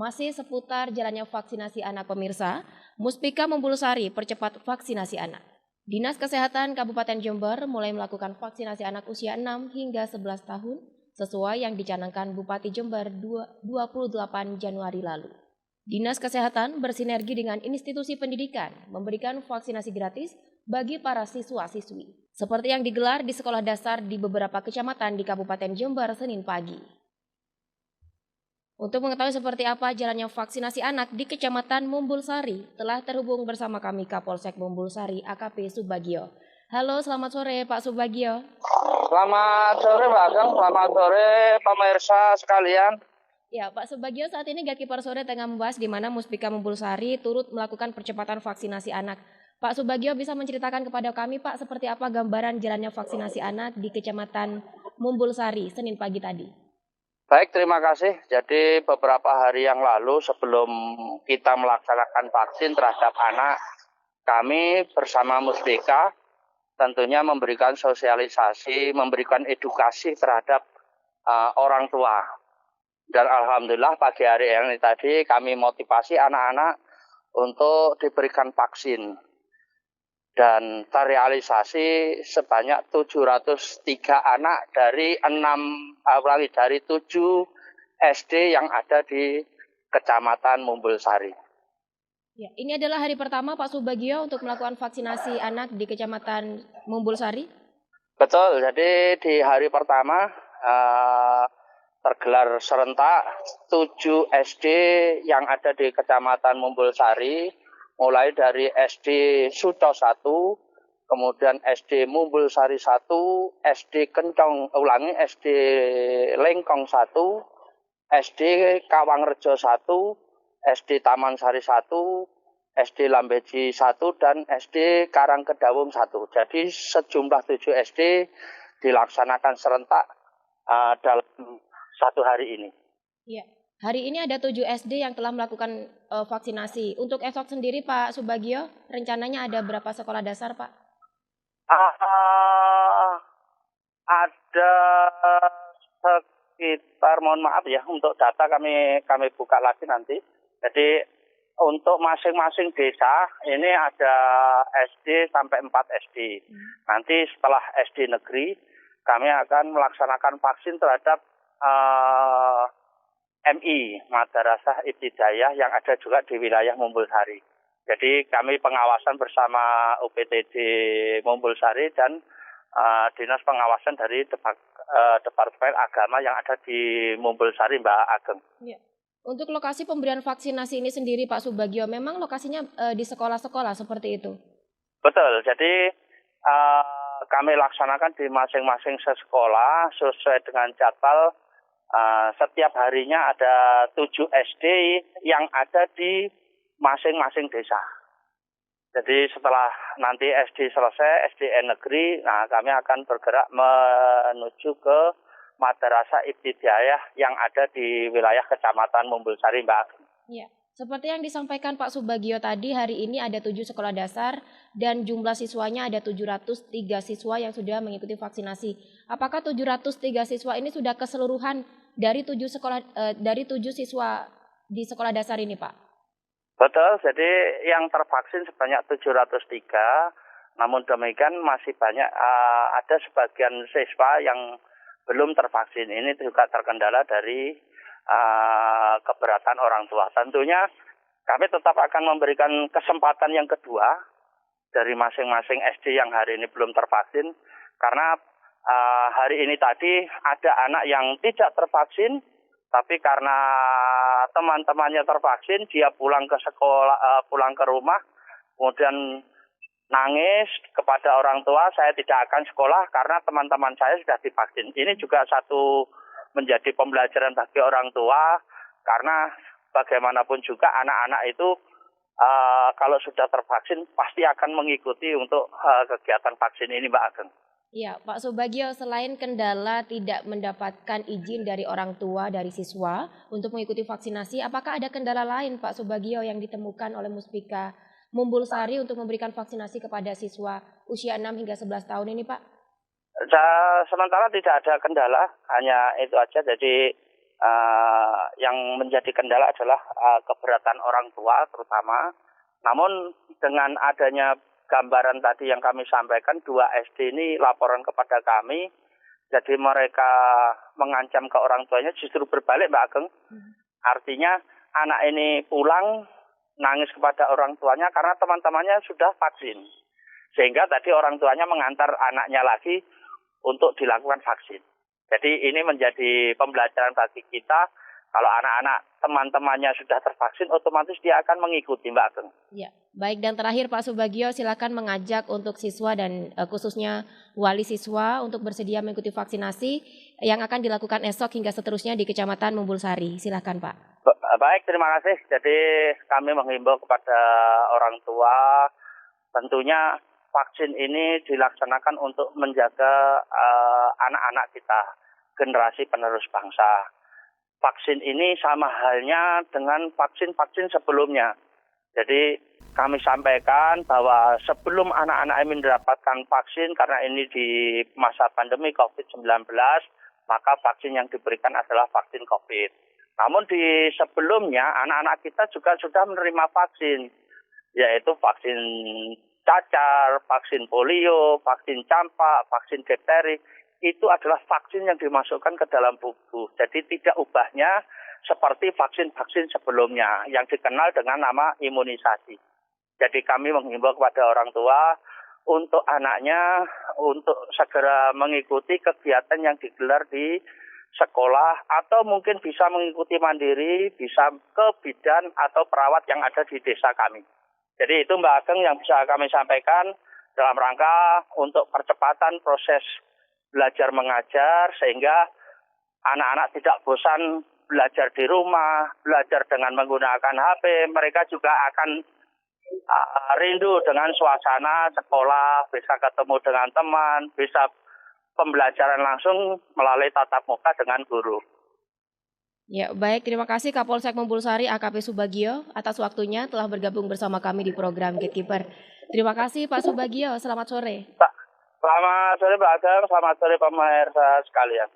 Masih seputar jalannya vaksinasi anak pemirsa, Muspika Mumbulsari percepat vaksinasi anak. Dinas Kesehatan Kabupaten Jember mulai melakukan vaksinasi anak usia 6 hingga 11 tahun sesuai yang dicanangkan Bupati Jember 28 Januari lalu. Dinas Kesehatan bersinergi dengan institusi pendidikan memberikan vaksinasi gratis bagi para siswa-siswi, seperti yang digelar di sekolah dasar di beberapa kecamatan di Kabupaten Jember Senin pagi. Untuk mengetahui seperti apa jalannya vaksinasi anak di Kecamatan Mumbulsari, telah terhubung bersama kami Kapolsek Mumbulsari AKP Subagio. Halo, selamat sore Pak Subagio. Selamat sore Mbak Ageng, selamat sore pemirsa sekalian. Ya, Pak Subagio, saat ini Gakiper Sore tengah membahas di mana Muspika Mumbulsari turut melakukan percepatan vaksinasi anak. Pak Subagio bisa menceritakan kepada kami Pak seperti apa gambaran jalannya vaksinasi anak di Kecamatan Mumbulsari Senin pagi tadi. Baik, terima kasih. Jadi beberapa hari yang lalu sebelum kita melaksanakan vaksin terhadap anak, kami bersama Muspika tentunya memberikan sosialisasi, memberikan edukasi terhadap orang tua. Dan alhamdulillah pagi hari ini tadi kami motivasi anak-anak untuk diberikan vaksin. Dan terrealisasi sebanyak 703 anak dari 7 SD yang ada di Kecamatan Mumbulsari. Ya, ini adalah hari pertama Pak Subagio untuk melakukan vaksinasi anak di Kecamatan Mumbulsari? Betul, jadi di hari pertama tergelar serentak 7 SD yang ada di Kecamatan Mumbulsari, mulai dari SD Suco 1, kemudian SD Mumbulsari 1, SD SD Lengkong 1, SD Kawangrejo 1, SD Taman Sari 1, SD Lambeji 1, dan SD Karangkedawung 1. Jadi sejumlah 7 SD dilaksanakan serentak dalam satu hari ini. Ya, hari ini ada 7 SD yang telah melakukan vaksinasi. Untuk esok sendiri Pak Subagio, rencananya ada berapa sekolah dasar Pak? Ada sekitar, mohon maaf ya, untuk data kami buka lagi nanti. Jadi untuk masing-masing desa ini ada SD sampai 4 SD. Nanti setelah SD negeri kami akan melaksanakan vaksin terhadap MI, Madrasah Ibtidaiyah, yang ada juga di wilayah Mumbulsari. Jadi kami pengawasan bersama UPTD Mumbulsari dan Dinas Pengawasan dari Departemen Agama yang ada di Mumbulsari, Mbak Ageng. Ya. Untuk lokasi pemberian vaksinasi ini sendiri Pak Subagio, memang lokasinya di sekolah-sekolah seperti itu? Betul, jadi kami laksanakan di masing-masing sekolah sesuai dengan jadwal. Setiap harinya ada 7 SD yang ada di masing-masing desa. Jadi setelah nanti SD selesai, SDN negeri, nah kami akan bergerak menuju ke Madrasah Ibtidaiyah yang ada di wilayah Kecamatan Mumbulsari, Mbak. Ya, seperti yang disampaikan Pak Subagio tadi, hari ini ada 7 sekolah dasar dan jumlah siswanya ada 703 siswa yang sudah mengikuti vaksinasi. Apakah 703 siswa ini sudah keseluruhan dari 7 siswa di sekolah dasar ini, Pak? Betul, jadi yang tervaksin sebanyak 703, namun demikian masih banyak ada sebagian siswa yang belum tervaksin. Ini juga terkendala dari keberatan orang tua. Tentunya kami tetap akan memberikan kesempatan yang kedua dari masing-masing SD yang hari ini belum tervaksin, karena hari ini tadi ada anak yang tidak tervaksin, tapi karena teman-temannya tervaksin, dia pulang ke sekolah, pulang ke rumah, kemudian nangis kepada orang tua, saya tidak akan sekolah karena teman-teman saya sudah divaksin. Ini juga satu menjadi pembelajaran bagi orang tua, karena bagaimanapun juga anak-anak itu kalau sudah tervaksin pasti akan mengikuti untuk kegiatan vaksin ini, Mbak Ageng. Ya, Pak Subagio, selain kendala tidak mendapatkan izin dari orang tua, dari siswa untuk mengikuti vaksinasi, apakah ada kendala lain Pak Subagio yang ditemukan oleh Muspika Mumbulsari untuk memberikan vaksinasi kepada siswa usia 6 hingga 11 tahun ini, Pak? Sementara tidak ada kendala, hanya itu aja. Jadi yang menjadi kendala adalah keberatan orang tua terutama. Namun dengan adanya gambaran tadi yang kami sampaikan, 2 SD ini laporan kepada kami, jadi mereka mengancam ke orang tuanya, justru berbalik Mbak Ageng. Artinya anak ini pulang nangis kepada orang tuanya karena teman-temannya sudah vaksin. Sehingga tadi orang tuanya mengantar anaknya lagi untuk dilakukan vaksin. Jadi ini menjadi pembelajaran bagi kita. Kalau anak-anak teman-temannya sudah tervaksin, otomatis dia akan mengikuti Mbak Ageng. Ya, baik, dan terakhir Pak Subagio, silakan mengajak untuk siswa dan khususnya wali siswa untuk bersedia mengikuti vaksinasi yang akan dilakukan esok hingga seterusnya di Kecamatan Mumbulsari. Silakan Pak. Baik, terima kasih. Jadi kami menghimbau kepada orang tua, tentunya vaksin ini dilaksanakan untuk menjaga anak-anak kita, generasi penerus bangsa. Vaksin ini sama halnya dengan vaksin-vaksin sebelumnya. Jadi kami sampaikan bahwa sebelum anak-anak ini mendapatkan vaksin, karena ini di masa pandemi COVID-19, maka vaksin yang diberikan adalah vaksin COVID. Namun di sebelumnya anak-anak kita juga sudah menerima vaksin, yaitu vaksin cacar, vaksin polio, vaksin campak, vaksin difteri. Itu adalah vaksin yang dimasukkan ke dalam tubuh. Jadi tidak ubahnya seperti vaksin-vaksin sebelumnya yang dikenal dengan nama imunisasi. Jadi kami menghimbau kepada orang tua untuk anaknya untuk segera mengikuti kegiatan yang digelar di sekolah atau mungkin bisa mengikuti mandiri, bisa ke bidan atau perawat yang ada di desa kami. Jadi itu Mbak Ageng yang bisa kami sampaikan dalam rangka untuk percepatan proses belajar mengajar sehingga anak-anak tidak bosan belajar di rumah, belajar dengan menggunakan HP. Mereka juga akan rindu dengan suasana sekolah, bisa ketemu dengan teman, bisa pembelajaran langsung melalui tatap muka dengan guru. Ya, baik, terima kasih Kapolsek Mumbulsari AKP Subagio atas waktunya telah bergabung bersama kami di program Gatekeeper. Terima kasih Pak Subagio, selamat sore. Selamat sore Mbak Ageng, selamat sore pemirsa sekalian.